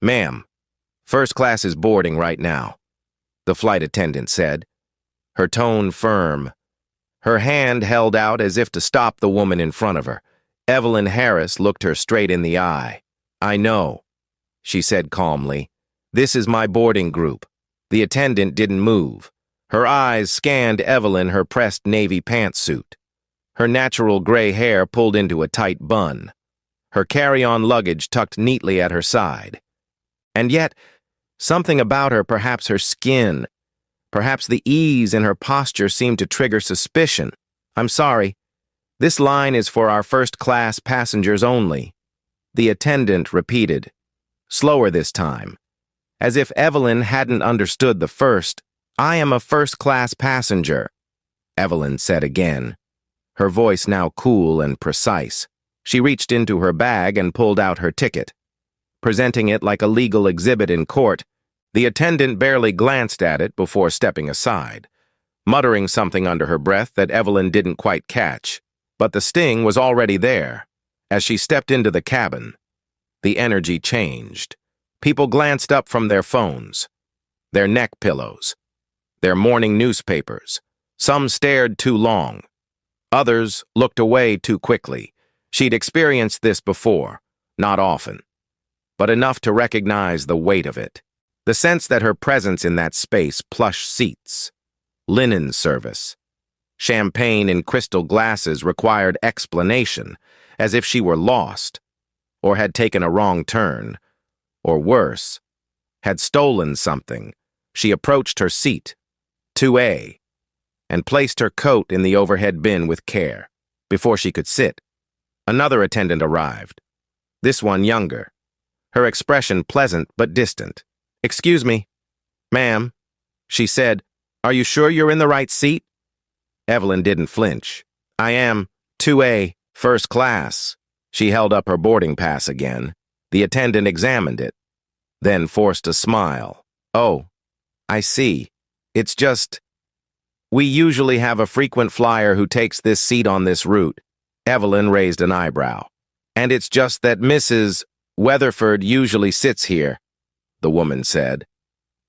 Ma'am, first class is boarding right now, the flight attendant said, her tone firm. Her hand held out as if to stop the woman in front of her. Evelyn Harris looked her straight in the eye. I know, she said calmly. This is my boarding group. The attendant didn't move. Her eyes scanned Evelyn, her pressed navy pantsuit. Her natural gray hair pulled into a tight bun. Her carry-on luggage tucked neatly at her side. And yet, something about her, perhaps her skin, perhaps the ease in her posture seemed to trigger suspicion. I'm sorry. This line is for our first-class passengers only, the attendant repeated, slower this time, as if Evelyn hadn't understood the first. I am a first-class passenger, Evelyn said again, her voice now cool and precise. She reached into her bag and pulled out her ticket. Presenting it like a legal exhibit in court, the attendant barely glanced at it before stepping aside, muttering something under her breath that Evelyn didn't quite catch. But the sting was already there. As she stepped into the cabin, the energy changed. People glanced up from their phones, their neck pillows, their morning newspapers. Some stared too long. Others looked away too quickly. She'd experienced this before, not often, but enough to recognize the weight of it. The sense that her presence in that space, plush seats, linen service, champagne in crystal glasses required explanation, as if she were lost, or had taken a wrong turn, or worse, had stolen something. She approached her seat, 2A, and placed her coat in the overhead bin with care. Before she could sit, another attendant arrived, this one younger, her expression pleasant but distant. Excuse me, ma'am, she said. Are you sure you're in the right seat? Evelyn didn't flinch. I am, 2A, first class. She held up her boarding pass again. The attendant examined it, then forced a smile. Oh, I see. It's just, we usually have a frequent flyer who takes this seat on this route. Evelyn raised an eyebrow. And it's just that Mrs. Weatherford usually sits here, the woman said.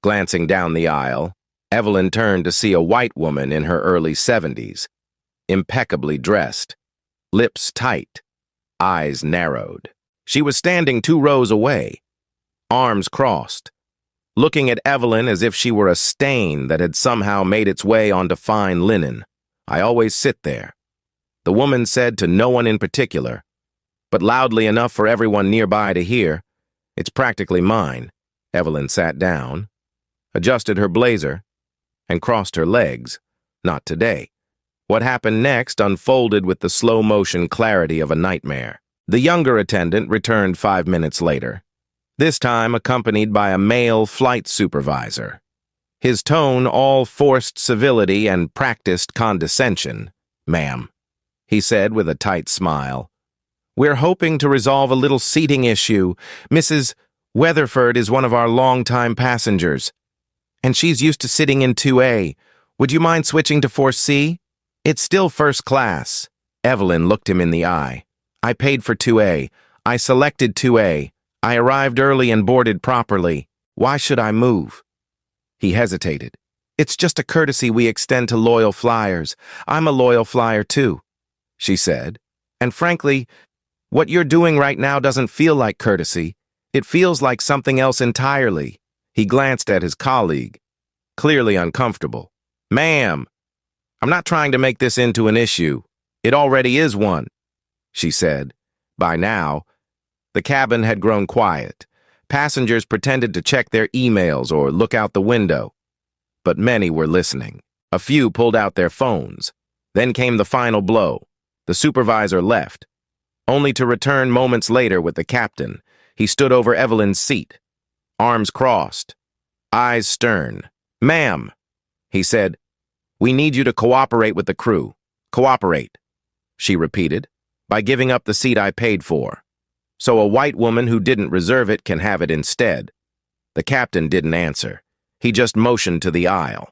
Glancing down the aisle, Evelyn turned to see a white woman in her early 70s, impeccably dressed, lips tight, eyes narrowed. She was standing 2 rows away, arms crossed, looking at Evelyn as if she were a stain that had somehow made its way onto fine linen. I always sit there, the woman said to no one in particular, but loudly enough for everyone nearby to hear. It's practically mine. Evelyn sat down, adjusted her blazer, and crossed her legs. Not today. What happened next unfolded with the slow-motion clarity of a nightmare. The younger attendant returned 5 minutes later, this time accompanied by a male flight supervisor. His tone all forced civility and practiced condescension. Ma'am, he said with a tight smile. We're hoping to resolve a little seating issue. Mrs. Weatherford is one of our long-time passengers, and she's used to sitting in 2A. Would you mind switching to 4C? It's still first class. Evelyn looked him in the eye. I paid for 2A. I selected 2A. I arrived early and boarded properly. Why should I move? He hesitated. It's just a courtesy we extend to loyal flyers. I'm a loyal flyer too, she said. And frankly, what you're doing right now doesn't feel like courtesy. It feels like something else entirely. He glanced at his colleague, clearly uncomfortable. Ma'am, I'm not trying to make this into an issue. It already is one, she said. By now, the cabin had grown quiet. Passengers pretended to check their emails or look out the window. But many were listening. A few pulled out their phones. Then came the final blow. The supervisor left, only to return moments later with the captain. He stood over Evelyn's seat, arms crossed, eyes stern. Ma'am, he said, we need you to cooperate with the crew. Cooperate, she repeated, by giving up the seat I paid for. So a white woman who didn't reserve it can have it instead. The captain didn't answer. He just motioned to the aisle,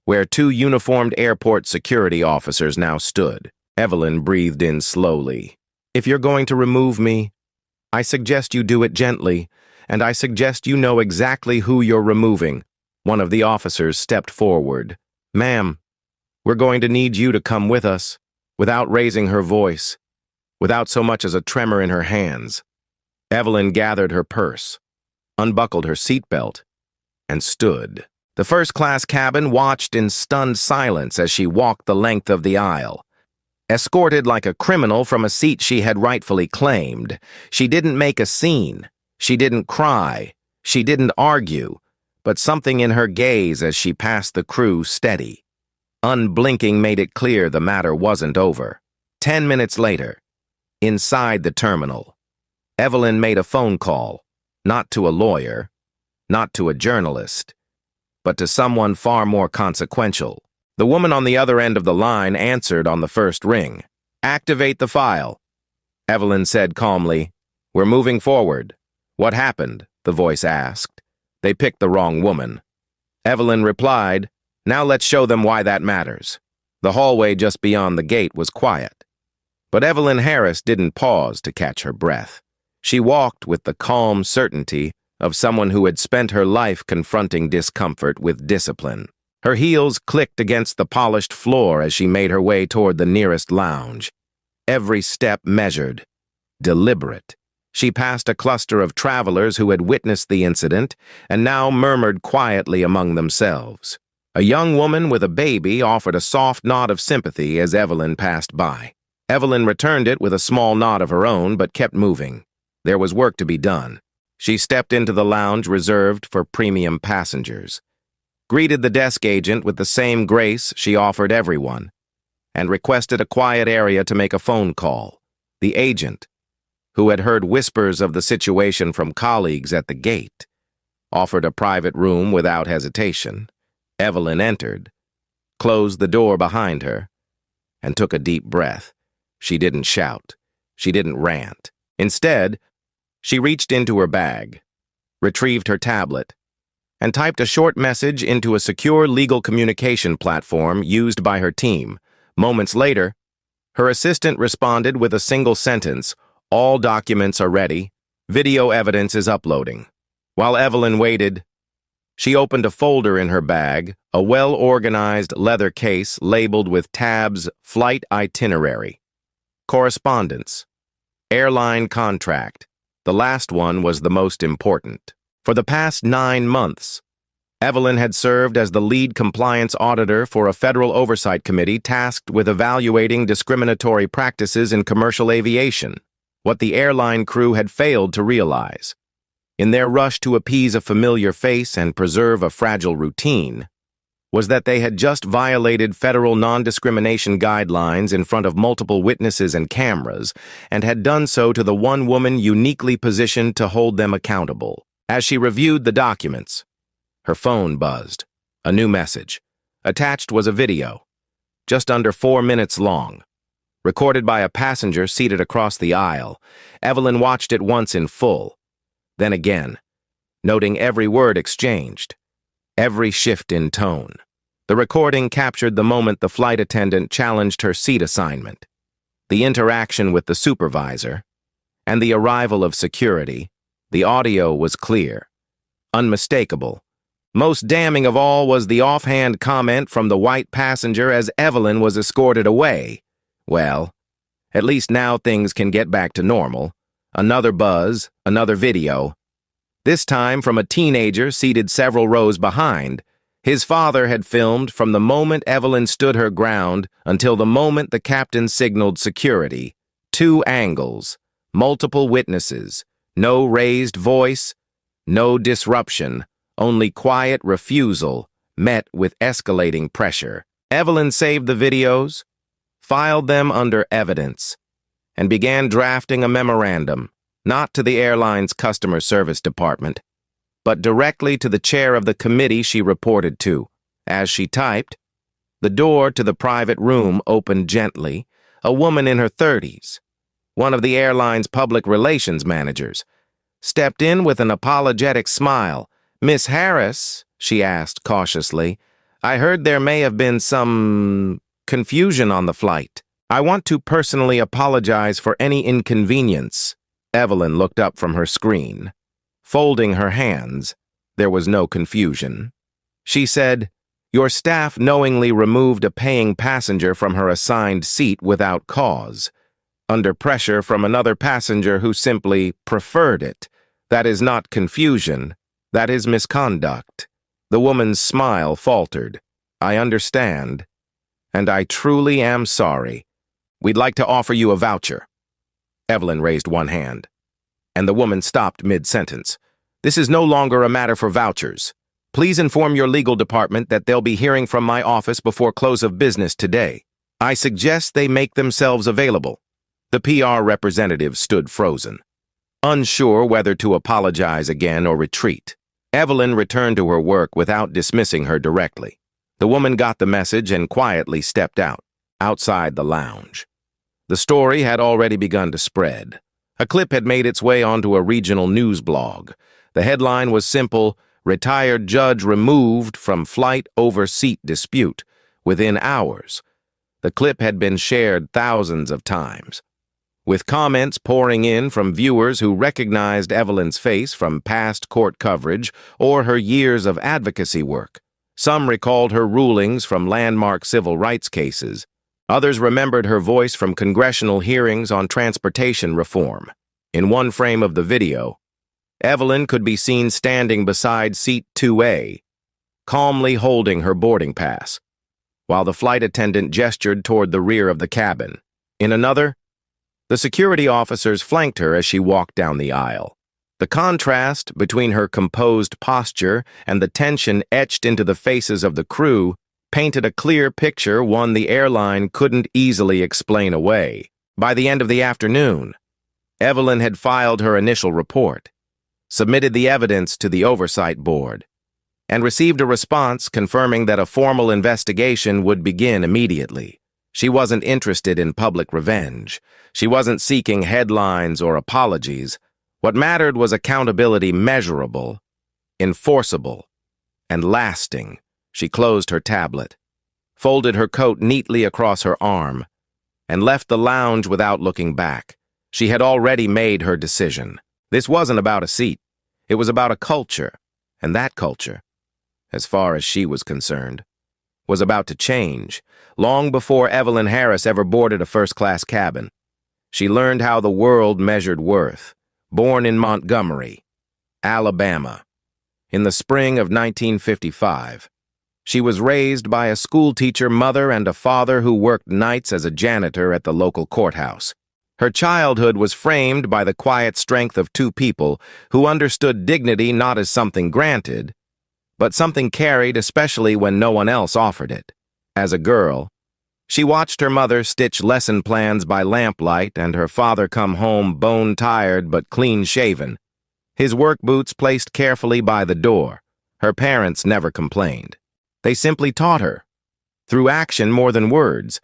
where 2 uniformed airport security officers now stood. Evelyn breathed in slowly. If you're going to remove me, I suggest you do it gently and I suggest you know exactly who you're removing." One of the officers stepped forward. "Ma'am, we're going to need you to come with us," without raising her voice, without so much as a tremor in her hands. Evelyn gathered her purse, unbuckled her seatbelt, and stood. The first-class cabin watched in stunned silence as she walked the length of the aisle. Escorted like a criminal from a seat she had rightfully claimed, she didn't make a scene. She didn't cry. She didn't argue. But something in her gaze as she passed the crew steady, unblinking, made it clear the matter wasn't over. 10 minutes later, inside the terminal, Evelyn made a phone call, not to a lawyer, not to a journalist, but to someone far more consequential. The woman on the other end of the line answered on the first ring. "Activate the file," Evelyn said calmly. "We're moving forward." "What happened?" the voice asked. "They picked the wrong woman." Evelyn replied, "Now let's show them why that matters." The hallway just beyond the gate was quiet. But Evelyn Harris didn't pause to catch her breath. She walked with the calm certainty of someone who had spent her life confronting discomfort with discipline. Her heels clicked against the polished floor as she made her way toward the nearest lounge. Every step measured, deliberate. She passed a cluster of travelers who had witnessed the incident and now murmured quietly among themselves. A young woman with a baby offered a soft nod of sympathy as Evelyn passed by. Evelyn returned it with a small nod of her own, but kept moving. There was work to be done. She stepped into the lounge reserved for premium passengers, greeted the desk agent with the same grace she offered everyone, and requested a quiet area to make a phone call. The agent, who had heard whispers of the situation from colleagues at the gate, offered a private room without hesitation. Evelyn entered, closed the door behind her, and took a deep breath. She didn't shout. She didn't rant. Instead, she reached into her bag, retrieved her tablet, and typed a short message into a secure legal communication platform used by her team. Moments later, her assistant responded with a single sentence: "All documents are ready. Video evidence is uploading." While Evelyn waited, she opened a folder in her bag, a well-organized leather case labeled with tabs: flight itinerary, correspondence, airline contract. The last one was the most important. For the past 9 months, Evelyn had served as the lead compliance auditor for a federal oversight committee tasked with evaluating discriminatory practices in commercial aviation. What the airline crew had failed to realize, in their rush to appease a familiar face and preserve a fragile routine, was that they had just violated federal non-discrimination guidelines in front of multiple witnesses and cameras, and had done so to the one woman uniquely positioned to hold them accountable. As she reviewed the documents, her phone buzzed. A new message. Attached was a video, just under 4 minutes long, recorded by a passenger seated across the aisle. Evelyn watched it once in full, then again, noting every word exchanged, every shift in tone. The recording captured the moment the flight attendant challenged her seat assignment, the interaction with the supervisor, and the arrival of security. The audio was clear, unmistakable. Most damning of all was the offhand comment from the white passenger as Evelyn was escorted away. Well, at least now things can get back to normal. Another buzz, another video. This time from a teenager seated several rows behind. His father had filmed from the moment Evelyn stood her ground until the moment the captain signaled security. 2 angles, multiple witnesses, no raised voice, no disruption, only quiet refusal met with escalating pressure. Evelyn saved the videos, filed them under evidence, and began drafting a memorandum, not to the airline's customer service department, but directly to the chair of the committee she reported to. As she typed, the door to the private room opened gently. A woman in her 30s, one of the airline's public relations managers, stepped in with an apologetic smile. "Miss Harris," she asked cautiously, "I heard there may have been some confusion on the flight. I want to personally apologize for any inconvenience." Evelyn looked up from her screen. Folding her hands, there was no confusion. She said, "Your staff knowingly removed a paying passenger from her assigned seat without cause, under pressure from another passenger who simply preferred it. That is not confusion. That is misconduct." The woman's smile faltered. "I understand, and I truly am sorry. We'd like to offer you a voucher." Evelyn raised one hand, and the woman stopped mid-sentence. "This is no longer a matter for vouchers. Please inform your legal department that they'll be hearing from my office before close of business today. I suggest they make themselves available." The PR representative stood frozen, unsure whether to apologize again or retreat. Evelyn returned to her work without dismissing her directly. The woman got the message and quietly stepped outside the lounge. The story had already begun to spread. A clip had made its way onto a regional news blog. The headline was simple: "Retired judge removed from flight over seat dispute." Within hours, the clip had been shared thousands of times, with comments pouring in from viewers who recognized Evelyn's face from past court coverage or her years of advocacy work. Some recalled her rulings from landmark civil rights cases. Others remembered her voice from congressional hearings on transportation reform. In one frame of the video, Evelyn could be seen standing beside seat 2A, calmly holding her boarding pass, while the flight attendant gestured toward the rear of the cabin. In another, the security officers flanked her as she walked down the aisle. The contrast between her composed posture and the tension etched into the faces of the crew painted a clear picture, one the airline couldn't easily explain away. By the end of the afternoon, Evelyn had filed her initial report, submitted the evidence to the oversight board, and received a response confirming that a formal investigation would begin immediately. She wasn't interested in public revenge. She wasn't seeking headlines or apologies. What mattered was accountability, measurable, enforceable, and lasting. She closed her tablet, folded her coat neatly across her arm, and left the lounge without looking back. She had already made her decision. This wasn't about a seat. It was about a culture, and that culture, as far as she was concerned, was about to change. Long before Evelyn Harris ever boarded a first-class cabin, she learned how the world measured worth. Born in Montgomery, Alabama, in the spring of 1955, she was raised by a schoolteacher mother and a father who worked nights as a janitor at the local courthouse. Her childhood was framed by the quiet strength of two people who understood dignity not as something granted, but something carried, especially when no one else offered it. As a girl, she watched her mother stitch lesson plans by lamplight and her father come home bone-tired but clean-shaven, his work boots placed carefully by the door. Her parents never complained. They simply taught her, through action more than words,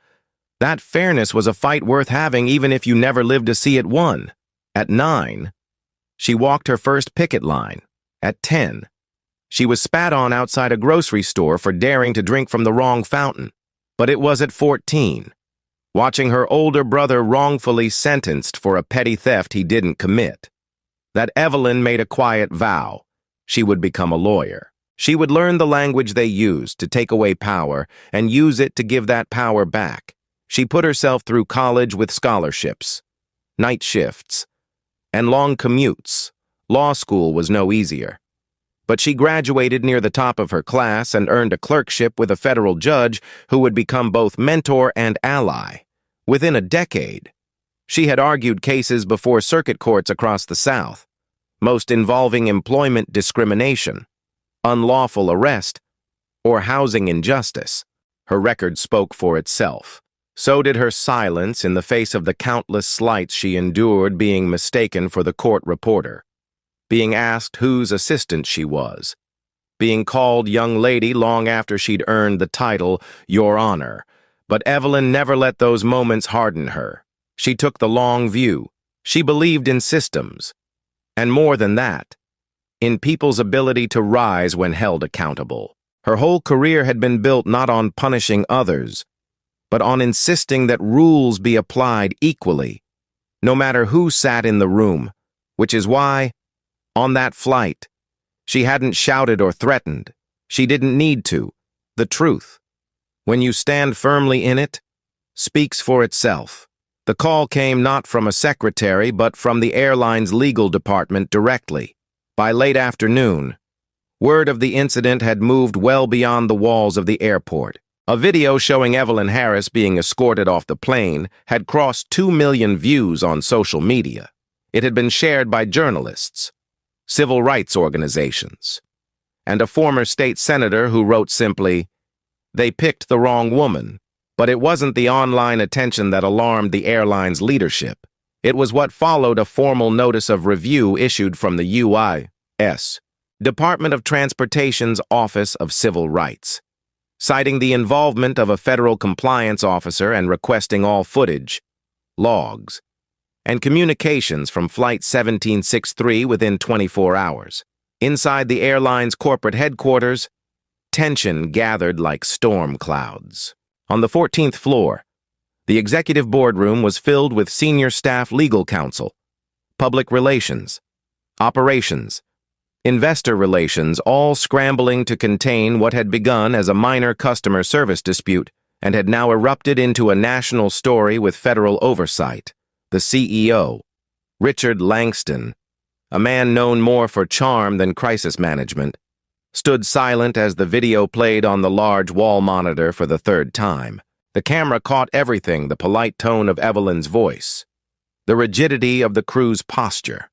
that fairness was a fight worth having even if you never lived to see it won. At 9, she walked her first picket line. At 10, she was spat on outside a grocery store for daring to drink from the wrong fountain. But it was at 14, watching her older brother wrongfully sentenced for a petty theft he didn't commit, that Evelyn made a quiet vow: she would become a lawyer. She would learn the language they used to take away power and use it to give that power back. She put herself through college with scholarships, night shifts, and long commutes. Law school was no easier. But she graduated near the top of her class and earned a clerkship with a federal judge who would become both mentor and ally. Within a decade, she had argued cases before circuit courts across the South, most involving employment discrimination, unlawful arrest, or housing injustice. Her record spoke for itself. So did her silence in the face of the countless slights she endured, being mistaken for the court reporter, being asked whose assistant she was, being called young lady long after she'd earned the title Your Honor. But Evelyn never let those moments harden her. She took the long view. She believed in systems, and more than that, in people's ability to rise when held accountable. Her whole career had been built not on punishing others, but on insisting that rules be applied equally, no matter who sat in the room, which is why, On that flight, she hadn't shouted or threatened. She didn't need to. The truth, when you stand firmly in it, speaks for itself. The call came not from a secretary, but from the airline's legal department directly. By late afternoon, word of the incident had moved well beyond the walls of the airport. A video showing Evelyn Harris being escorted off the plane had crossed 2 million views on social media. It had been shared by journalists, civil rights organizations, and a former state senator who wrote simply, "They picked the wrong woman." But it wasn't the online attention that alarmed the airline's leadership. It was what followed a formal notice of review issued from the U.S. Department of Transportation's Office of Civil Rights, citing the involvement of a federal compliance officer and requesting all footage, logs, and communications from Flight 1763 within 24 hours. Inside the airline's corporate headquarters, tension gathered like storm clouds. On the 14th floor, the executive boardroom was filled with senior staff legal counsel, public relations, operations, investor relations, all scrambling to contain what had begun as a minor customer service dispute and had now erupted into a national story with federal oversight. The CEO, Richard Langston, a man known more for charm than crisis management, stood silent as the video played on the large wall monitor for the third time. The camera caught everything: the polite tone of Evelyn's voice, the rigidity of the crew's posture,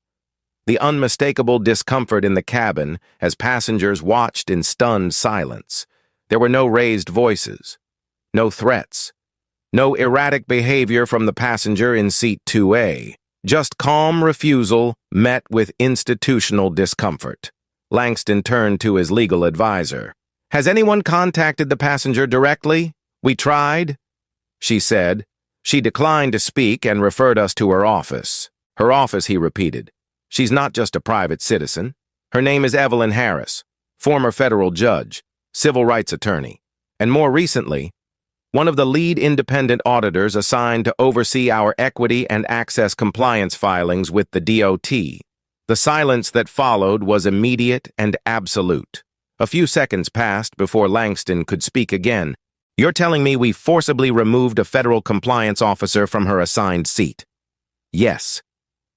the unmistakable discomfort in the cabin as passengers watched in stunned silence. There were no raised voices, no threats, no erratic behavior from the passenger in seat 2A, just calm refusal met with institutional discomfort. Langston turned to his legal advisor. "Has anyone contacted the passenger directly? We tried," she said. "She declined to speak and referred us to her office." "Her office," he repeated. "She's not just a private citizen. Her name is Evelyn Harris, former federal judge, civil rights attorney, and more recently, one of the lead independent auditors assigned to oversee our equity and access compliance filings with the DOT. The silence that followed was immediate and absolute. A few seconds passed before Langston could speak again. "You're telling me we forcibly removed a federal compliance officer from her assigned seat?" "Yes,"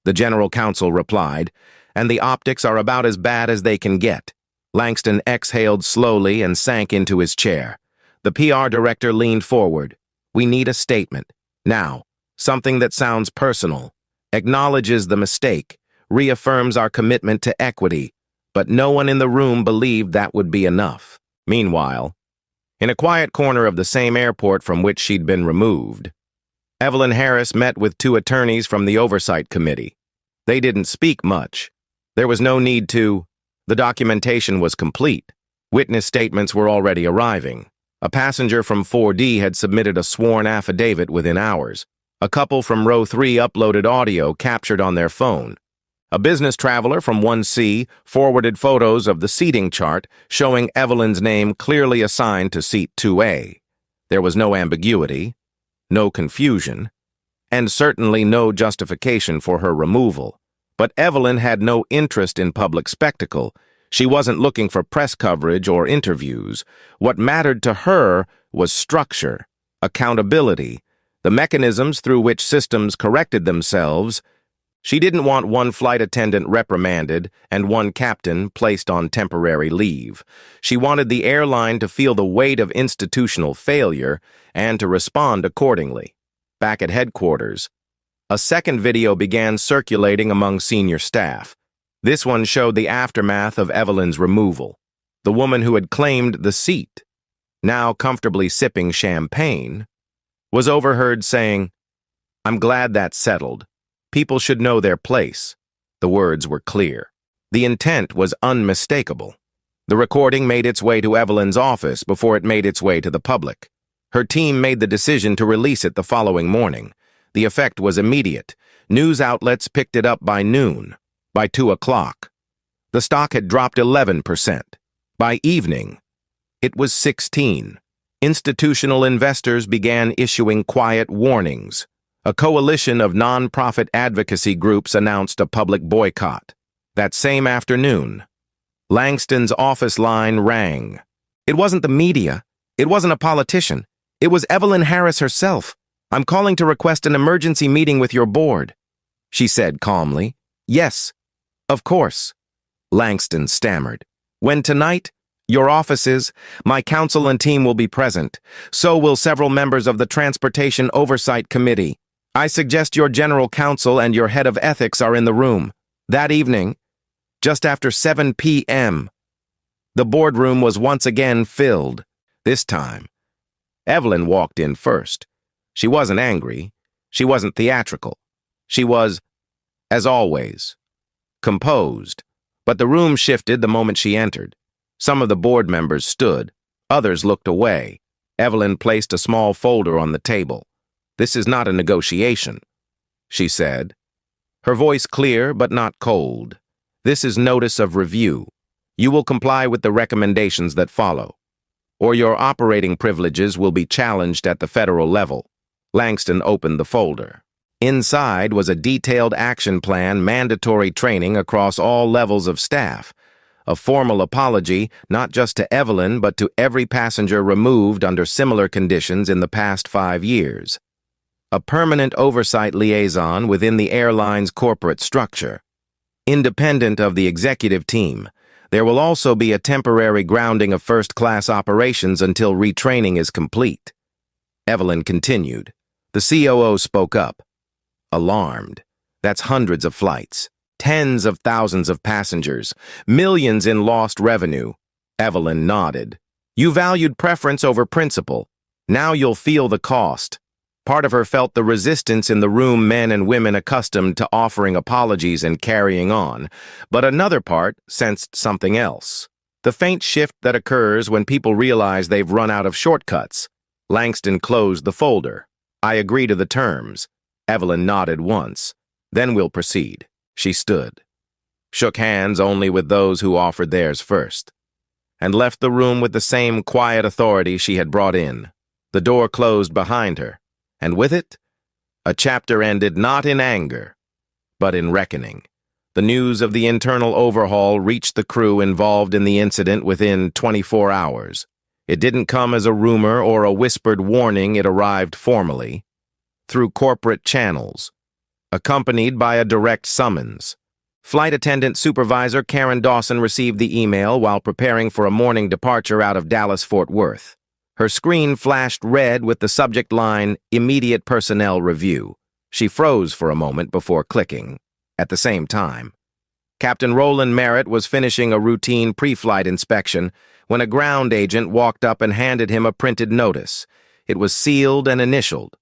the general counsel replied, "and the optics are about as bad as they can get." Langston exhaled slowly and sank into his chair. The PR director leaned forward. "We need a statement. Now, something that sounds personal, acknowledges the mistake, reaffirms our commitment to equity," but no one in the room believed that would be enough. Meanwhile, in a quiet corner of the same airport from which she'd been removed, Evelyn Harris met with 2 attorneys from the Oversight Committee. They didn't speak much. There was no need to. The documentation was complete. Witness statements were already arriving. A passenger from 4D had submitted a sworn affidavit within hours. A couple from row 3 uploaded audio captured on their phone. A business traveler from 1C forwarded photos of the seating chart showing Evelyn's name clearly assigned to seat 2A. There was no ambiguity, no confusion, and certainly no justification for her removal. But Evelyn had no interest in public spectacle. She wasn't looking for press coverage or interviews. What mattered to her was structure, accountability, the mechanisms through which systems corrected themselves. She didn't want one flight attendant reprimanded and one captain placed on temporary leave. She wanted the airline to feel the weight of institutional failure and to respond accordingly. Back at headquarters, a second video began circulating among senior staff. This one showed the aftermath of Evelyn's removal. The woman who had claimed the seat, now comfortably sipping champagne, was overheard saying, "I'm glad that's settled. People should know their place." The words were clear. The intent was unmistakable. The recording made its way to Evelyn's office before it made its way to the public. Her team made the decision to release it the following morning. The effect was immediate. News outlets picked it up by noon. By 2 o'clock, the stock had dropped 11%. By evening, it was 16. Institutional investors began issuing quiet warnings. A coalition of non-profit advocacy groups announced a public boycott. That same afternoon, Langston's office line rang. It wasn't the media. It wasn't a politician. It was Evelyn Harris herself. "I'm calling to request an emergency meeting with your board," she said calmly. "Yes, of course," Langston stammered. "When tonight? Your offices, my counsel and team will be present. So will several members of the Transportation Oversight Committee. I suggest your general counsel and your head of ethics are in the room. That evening, just after 7 p.m., the boardroom was once again filled. This time, Evelyn walked in first. She wasn't angry. She wasn't theatrical. She was, as always, composed. But the room shifted the moment she entered. Some of the board members stood. Others looked away. Evelyn placed a small folder on the table. "This is not a negotiation," she said, her voice clear but not cold. "This is notice of review. You will comply with the recommendations that follow, or your operating privileges will be challenged at the federal level." Langston opened the folder. Inside was a detailed action plan, mandatory training across all levels of staff, a formal apology not just to Evelyn but to every passenger removed under similar conditions in the past 5 years, a permanent oversight liaison within the airline's corporate structure. Independent of the executive team, there will also be a temporary grounding of first-class operations until retraining is complete. Evelyn continued. The COO spoke up. Alarmed. That's hundreds of flights, tens of thousands of passengers, millions in lost revenue. Evelyn nodded. You valued preference over principle. Now you'll feel the cost. Part of her felt the resistance in the room, men and women accustomed to offering apologies and carrying on, but another part sensed something else. The faint shift that occurs when people realize they've run out of shortcuts. Langston closed the folder. "I agree to the terms." Evelyn nodded once. "Then we'll proceed." She stood, shook hands only with those who offered theirs first, and left the room with the same quiet authority she had brought in. The door closed behind her, and with it, a chapter ended not in anger, but in reckoning. The news of the internal overhaul reached the crew involved in the incident within 24 hours. It didn't come as a rumor or a whispered warning. It arrived formally, through corporate channels, accompanied by a direct summons. Flight attendant supervisor Karen Dawson received the email while preparing for a morning departure out of Dallas-Fort Worth. Her screen flashed red with the subject line, "Immediate Personnel Review." She froze for a moment before clicking. At the same time, Captain Roland Merritt was finishing a routine pre-flight inspection when a ground agent walked up and handed him a printed notice. It was sealed and initialed,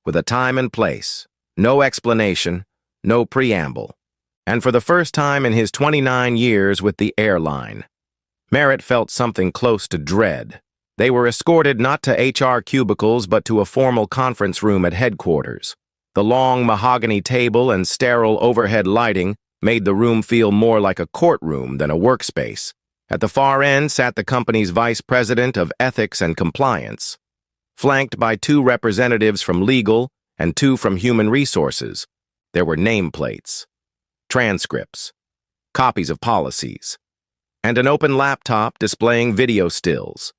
with a time and place, no explanation, no preamble. And for the first time in his 29 years with the airline, Merritt felt something close to dread. They were escorted not to HR cubicles but to a formal conference room at headquarters. The long mahogany table and sterile overhead lighting made the room feel more like a courtroom than a workspace. At the far end sat the company's vice president of ethics and compliance, flanked by 2 representatives from legal and 2 from human resources. There were nameplates, transcripts, copies of policies, and an open laptop displaying video stills.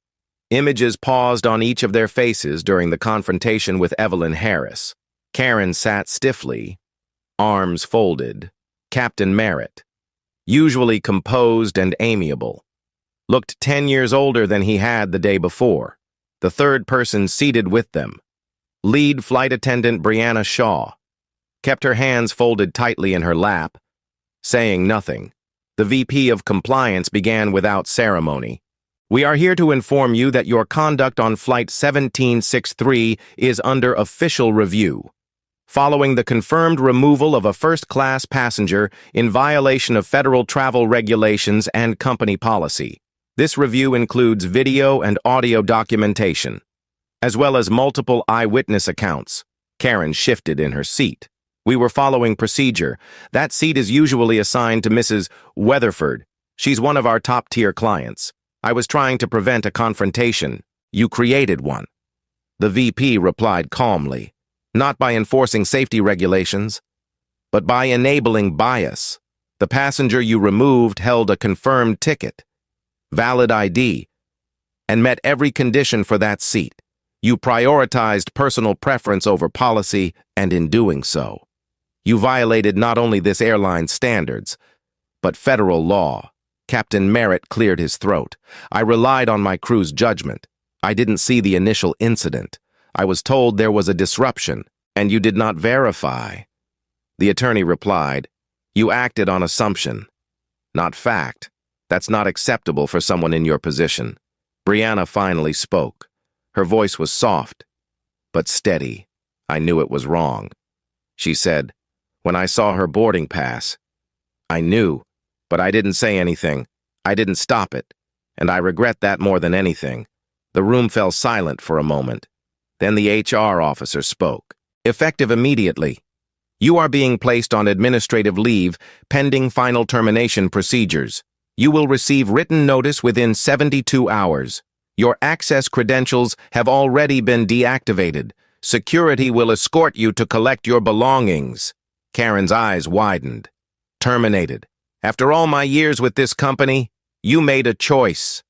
Images paused on each of their faces during the confrontation with Evelyn Harris. Karen sat stiffly, arms folded. Captain Merritt, usually composed and amiable, looked 10 years older than he had the day before. The third person seated with them, lead flight attendant Brianna Shaw, kept her hands folded tightly in her lap, saying nothing. The VP of Compliance began without ceremony. "We are here to inform you that your conduct on Flight 1763 is under official review, following the confirmed removal of a first-class passenger in violation of federal travel regulations and company policy. This review includes video and audio documentation, as well as multiple eyewitness accounts." Karen shifted in her seat. "We were following procedure. That seat is usually assigned to Mrs. Weatherford. She's one of our top-tier clients. I was trying to prevent a confrontation. You created one." The VP replied calmly, "Not by enforcing safety regulations, but by enabling bias." The passenger you removed held a confirmed ticket, valid ID, and met every condition for that seat. You prioritized personal preference over policy, and in doing so, you violated not only this airline's standards, but federal law. Captain Merritt cleared his throat. I relied on my crew's judgment. I didn't see the initial incident. I was told there was a disruption, and you did not verify. The attorney replied, you acted on assumption, not fact. That's not acceptable for someone in your position. Brianna finally spoke. Her voice was soft, but steady. I knew it was wrong. She said, when I saw her boarding pass, I knew, but I didn't say anything. I didn't stop it, and I regret that more than anything. The room fell silent for a moment. Then the HR officer spoke. Effective immediately. You are being placed on administrative leave pending final termination procedures. You will receive written notice within 72 hours. Your access credentials have already been deactivated. Security will escort you to collect your belongings. Karen's eyes widened. Terminated. After all my years with this company, you made a choice,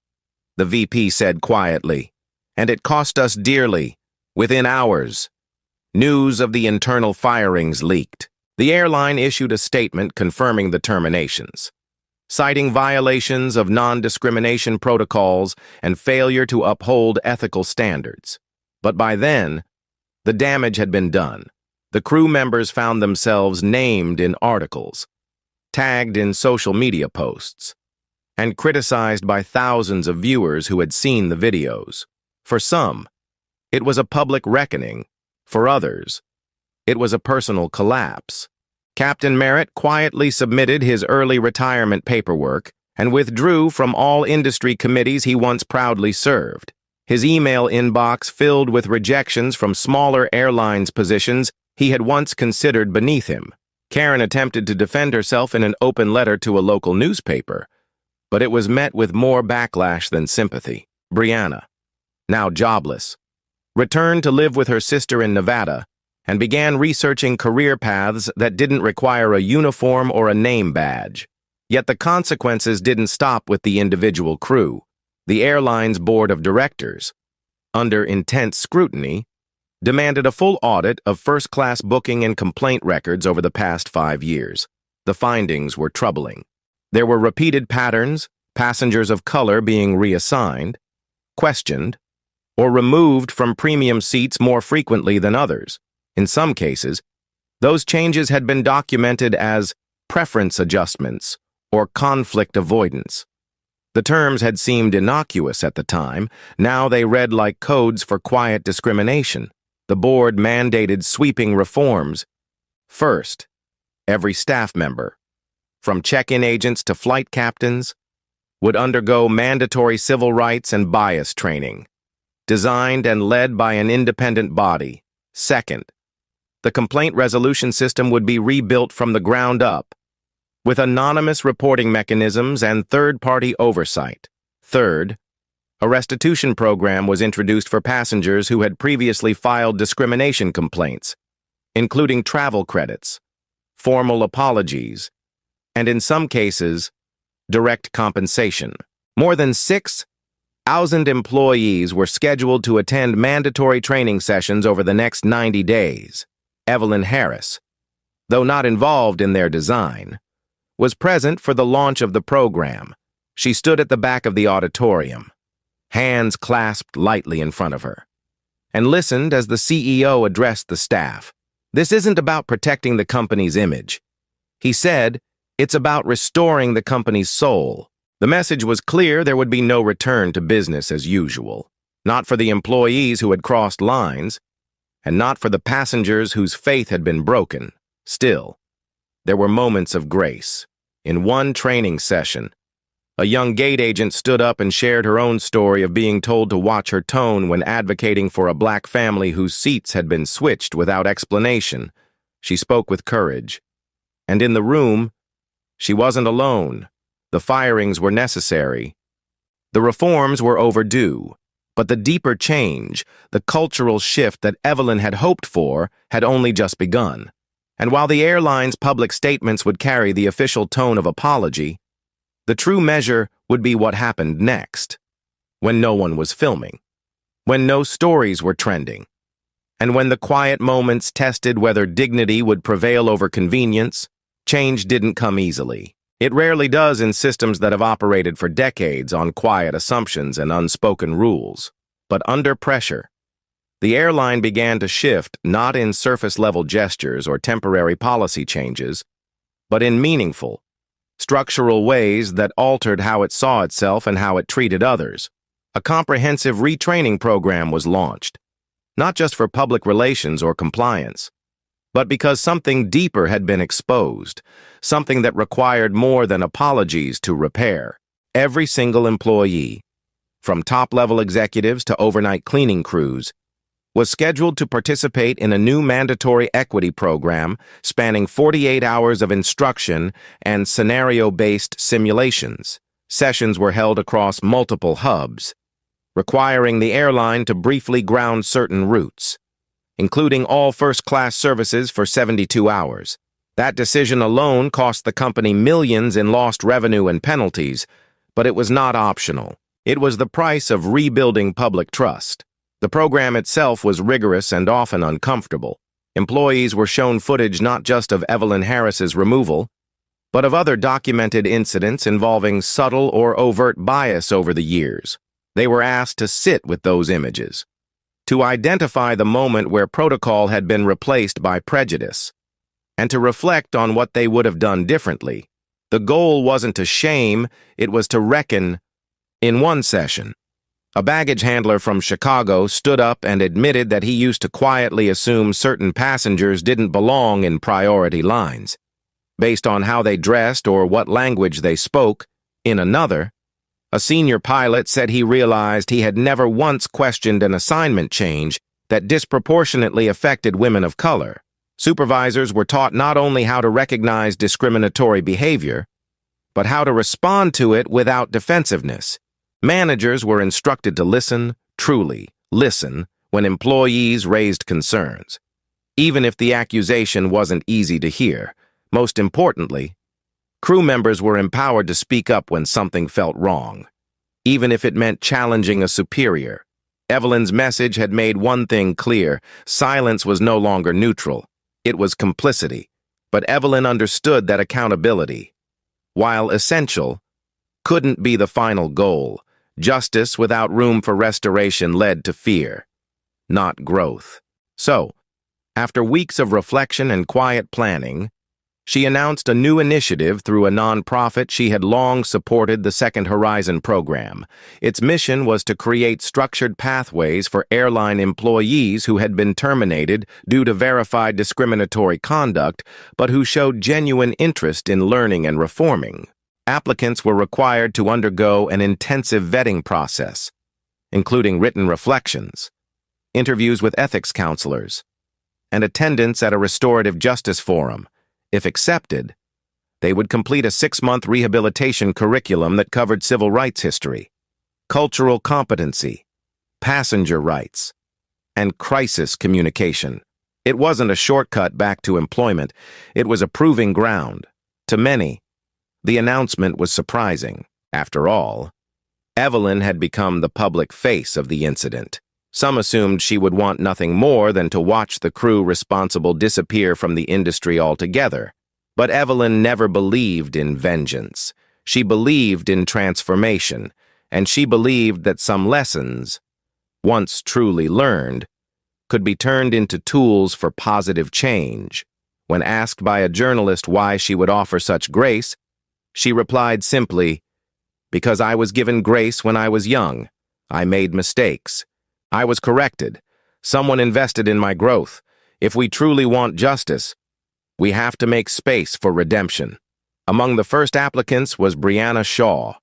the VP said quietly, and it cost us dearly. Within hours, news of the internal firings leaked. The airline issued a statement confirming the terminations, citing violations of non-discrimination protocols and failure to uphold ethical standards. But by then, the damage had been done. The crew members found themselves named in articles, tagged in social media posts, and criticized by thousands of viewers who had seen the videos. For some, it was a public reckoning. For others, it was a personal collapse. Captain Merritt quietly submitted his early retirement paperwork and withdrew from all industry committees he once proudly served. His email inbox filled with rejections from smaller airlines positions he had once considered beneath him. Karen attempted to defend herself in an open letter to a local newspaper, but it was met with more backlash than sympathy. Brianna, now jobless, returned to live with her sister in Nevada and began researching career paths that didn't require a uniform or a name badge. Yet the consequences didn't stop with the individual crew. The airline's board of directors, under intense scrutiny, demanded a full audit of first-class booking and complaint records over the past 5 years. The findings were troubling. There were repeated patterns, passengers of color being reassigned, questioned, or removed from premium seats more frequently than others. In some cases, those changes had been documented as preference adjustments or conflict avoidance. The terms had seemed innocuous at the time. Now they read like codes for quiet discrimination. The board mandated sweeping reforms. First, every staff member, from check-in agents to flight captains, would undergo mandatory civil rights and bias training, designed and led by an independent body. Second, the complaint resolution system would be rebuilt from the ground up, with anonymous reporting mechanisms and third-party oversight. Third, a restitution program was introduced for passengers who had previously filed discrimination complaints, including travel credits, formal apologies, and in some cases, direct compensation. More than 6,000 employees were scheduled to attend mandatory training sessions over the next 90 days. Evelyn Harris, though not involved in their design, was present for the launch of the program. She stood at the back of the auditorium, hands clasped lightly in front of her, and listened as the CEO addressed the staff. This isn't about protecting the company's image. He said, it's about restoring the company's soul. The message was clear: there would be no return to business as usual. Not for the employees who had crossed lines, and not for the passengers whose faith had been broken. Still, there were moments of grace. In one training session, a young gate agent stood up and shared her own story of being told to watch her tone when advocating for a black family whose seats had been switched without explanation. She spoke with courage. And in the room, she wasn't alone. The firings were necessary. The reforms were overdue. But the deeper change, the cultural shift that Evelyn had hoped for, had only just begun. And while the airline's public statements would carry the official tone of apology, the true measure would be what happened next, when no one was filming, when no stories were trending, and when the quiet moments tested whether dignity would prevail over convenience. Change didn't come easily. It rarely does in systems that have operated for decades on quiet assumptions and unspoken rules. But under pressure, the airline began to shift not in surface-level gestures or temporary policy changes, but in meaningful, structural ways that altered how it saw itself and how it treated others. A comprehensive retraining program was launched, not just for public relations or compliance, but because something deeper had been exposed, something that required more than apologies to repair. Every single employee, from top-level executives to overnight cleaning crews, was scheduled to participate in a new mandatory equity program spanning 48 hours of instruction and scenario-based simulations. Sessions were held across multiple hubs, requiring the airline to briefly ground certain routes, including all first-class services for 72 hours. That decision alone cost the company millions in lost revenue and penalties, but it was not optional. It was the price of rebuilding public trust. The program itself was rigorous and often uncomfortable. Employees were shown footage not just of Evelyn Harris's removal, but of other documented incidents involving subtle or overt bias over the years. They were asked to sit with those images, to identify the moment where protocol had been replaced by prejudice, and to reflect on what they would have done differently. The goal wasn't to shame, it was to reckon. In one session, a baggage handler from Chicago stood up and admitted that he used to quietly assume certain passengers didn't belong in priority lines, based on how they dressed or what language they spoke. In another, a senior pilot said he realized he had never once questioned an assignment change that disproportionately affected women of color. Supervisors were taught not only how to recognize discriminatory behavior, but how to respond to it without defensiveness. Managers were instructed to listen, truly listen, when employees raised concerns, even if the accusation wasn't easy to hear. Most importantly, crew members were empowered to speak up when something felt wrong, even if it meant challenging a superior. Evelyn's message had made one thing clear: silence was no longer neutral. It was complicity. But Evelyn understood that accountability, while essential, couldn't be the final goal. Justice without room for restoration led to fear, not growth. So, after weeks of reflection and quiet planning, she announced a new initiative through a nonprofit she had long supported, the Second Horizon program. Its mission was to create structured pathways for airline employees who had been terminated due to verified discriminatory conduct, but who showed genuine interest in learning and reforming. Applicants were required to undergo an intensive vetting process, including written reflections, interviews with ethics counselors, and attendance at a restorative justice forum. If accepted, they would complete a 6-month rehabilitation curriculum that covered civil rights history, cultural competency, passenger rights, and crisis communication. It wasn't a shortcut back to employment. It was a proving ground. To many, the announcement was surprising. After all, Evelyn had become the public face of the incident. Some assumed she would want nothing more than to watch the crew responsible disappear from the industry altogether. But Evelyn never believed in vengeance. She believed in transformation, and she believed that some lessons, once truly learned, could be turned into tools for positive change. When asked by a journalist why she would offer such grace, she replied simply, "Because I was given grace when I was young. I made mistakes. I was corrected. Someone invested in my growth. If we truly want justice, we have to make space for redemption." Among the first applicants was Brianna Shaw,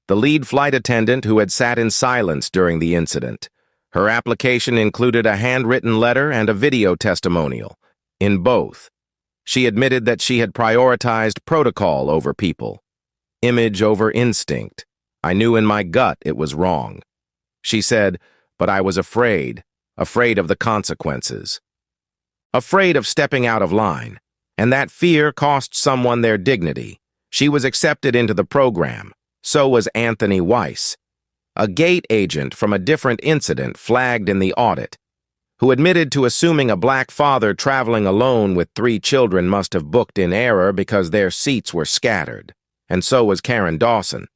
the lead flight attendant who had sat in silence during the incident. Her application included a handwritten letter and a video testimonial. In both, she admitted that she had prioritized protocol over people, image over instinct. "I knew in my gut it was wrong," she said, "but I was afraid of the consequences. Afraid of stepping out of line." And that fear cost someone their dignity. She was accepted into the program. So was Anthony Weiss, a gate agent from a different incident flagged in the audit, who admitted to assuming a black father traveling alone with 3 children must have booked in error because their seats were scattered. And so was Karen Dawson,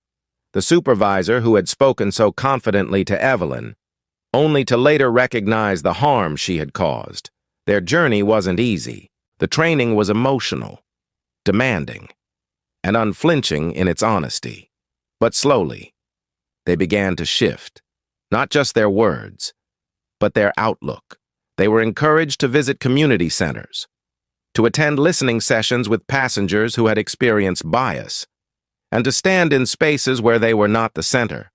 the supervisor who had spoken so confidently to Evelyn, only to later recognize the harm she had caused. Their journey wasn't easy. The training was emotional, demanding, and unflinching in its honesty. But slowly, they began to shift, not just their words, but their outlook. They were encouraged to visit community centers, to attend listening sessions with passengers who had experienced bias, and to stand in spaces where they were not the center,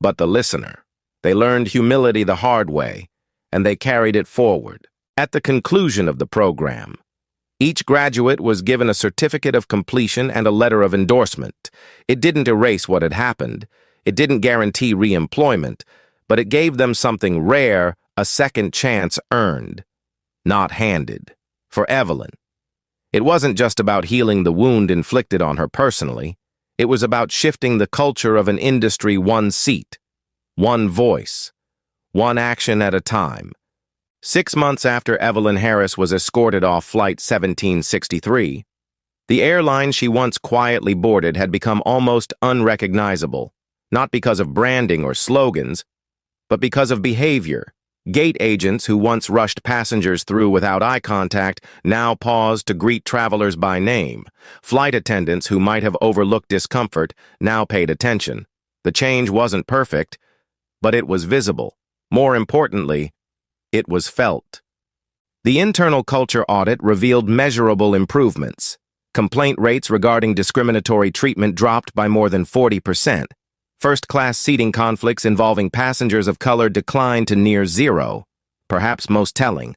but the listener. They learned humility the hard way, and they carried it forward. At the conclusion of the program, each graduate was given a certificate of completion and a letter of endorsement. It didn't erase what had happened. It didn't guarantee re-employment, but it gave them something rare, a second chance earned, not handed. For Evelyn, it wasn't just about healing the wound inflicted on her personally. It was about shifting the culture of an industry one seat, one voice, one action at a time. 6 months after Evelyn Harris was escorted off Flight 1763, the airline she once quietly boarded had become almost unrecognizable, not because of branding or slogans, but because of behavior. Gate agents who once rushed passengers through without eye contact now paused to greet travelers by name. Flight attendants who might have overlooked discomfort now paid attention. The change wasn't perfect, but it was visible. More importantly, it was felt. The internal culture audit revealed measurable improvements. Complaint rates regarding discriminatory treatment dropped by more than 40%. First-class seating conflicts involving passengers of color declined to near zero. Perhaps most telling,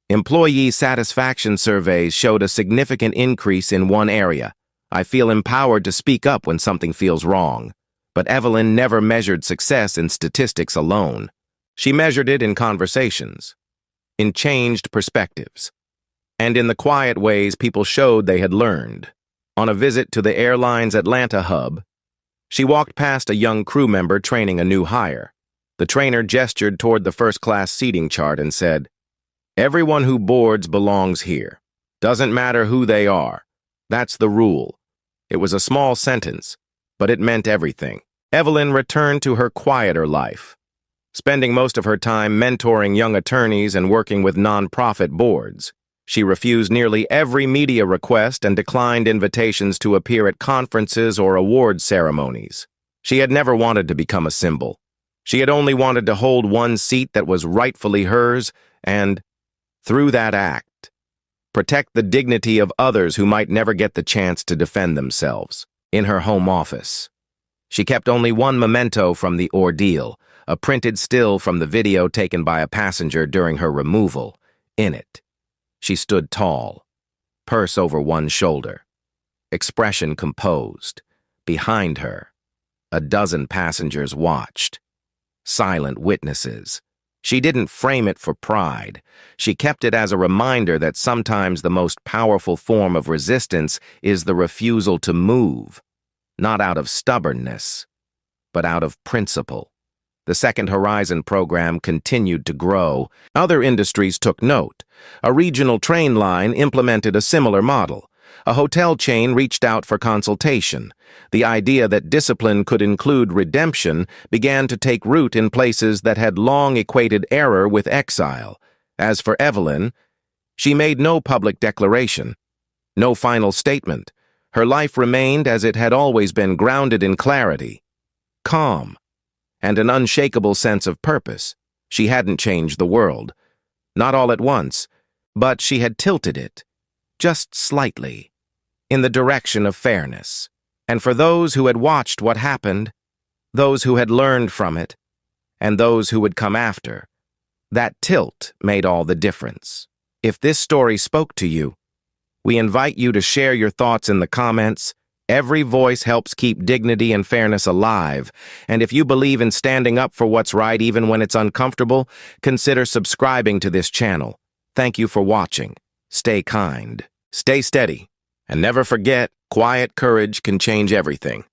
employee satisfaction surveys showed a significant increase in one area. I feel empowered to speak up when something feels wrong. But Evelyn never measured success in statistics alone. She measured it in conversations, in changed perspectives, and in the quiet ways people showed they had learned. On a visit to the airline's Atlanta hub, she walked past a young crew member training a new hire. The trainer gestured toward the first-class seating chart and said, "Everyone who boards belongs here. Doesn't matter who they are. That's the rule." It was a small sentence, but it meant everything. Evelyn returned to her quieter life, spending most of her time mentoring young attorneys and working with nonprofit boards. She refused nearly every media request and declined invitations to appear at conferences or award ceremonies. She had never wanted to become a symbol. She had only wanted to hold one seat that was rightfully hers and, through that act, protect the dignity of others who might never get the chance to defend themselves. In her home office, she kept only one memento from the ordeal, a printed still from the video taken by a passenger during her removal. In it, she stood tall, purse over one shoulder, expression composed. Behind her, a dozen passengers watched, silent witnesses. She didn't frame it for pride. She kept it as a reminder that sometimes the most powerful form of resistance is the refusal to move, not out of stubbornness, but out of principle. The Second Horizon program continued to grow. Other industries took note. A regional train line implemented a similar model. A hotel chain reached out for consultation. The idea that discipline could include redemption began to take root in places that had long equated error with exile. As for Evelyn, she made no public declaration, no final statement. Her life remained as it had always been, grounded in clarity, calm, and an unshakable sense of purpose. She hadn't changed the world, not all at once, but she had tilted it, just slightly, in the direction of fairness. And for those who had watched what happened, those who had learned from it, and those who would come after, that tilt made all the difference. If this story spoke to you, we invite you to share your thoughts in the comments. Every voice helps keep dignity and fairness alive, and if you believe in standing up for what's right even when it's uncomfortable, consider subscribing to this channel. Thank you for watching. Stay kind. Stay steady, and never forget, quiet courage can change everything.